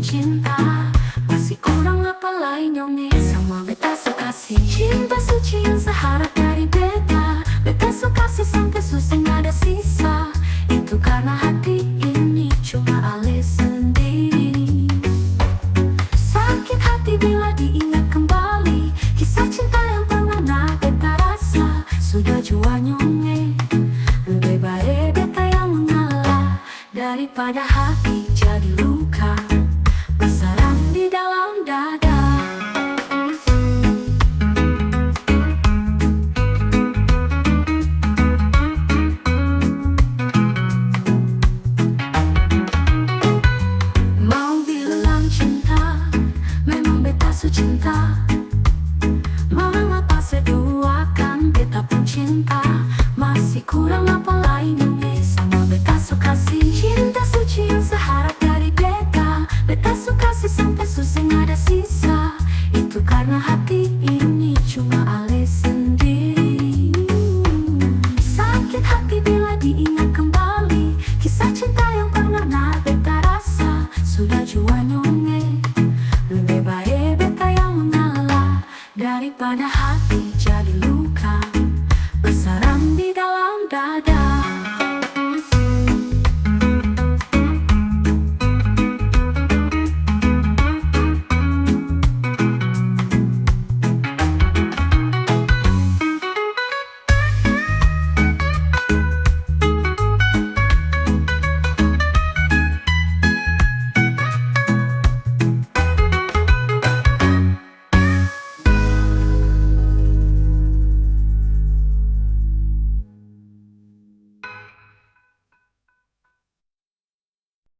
cinta. Masih kurang apa lagi nyonge sama beta so kasih. Cinta suci yang seharap dari beta. Beta so kasih sampai susah nggak ada sisa. Itu karena hati ini cuma Ale sendiri. Sakit hati bila diingat kembali kisah cinta yang pernah beta rasa. Sudah jua nyonge, lebih baik beta yang mengalah daripada hati jadi luka bersarang di dalam dada. Mau bilang cinta, memang beta su cinta. Mengapa seduakan beta pun cinta. Masih kurang apa lagi nyonge sama beta so kasih. Cinta suci yang seharap dari beta. Beta so kasih sampai susah nggak ada sisa. Itu karena hati ini cuma Ale sendiri. Sakit hati bila diingat kembali kisah cinta yang pernah beta rasa. Sudah jua nyonge, lebih baik beta yang mengalah daripada hati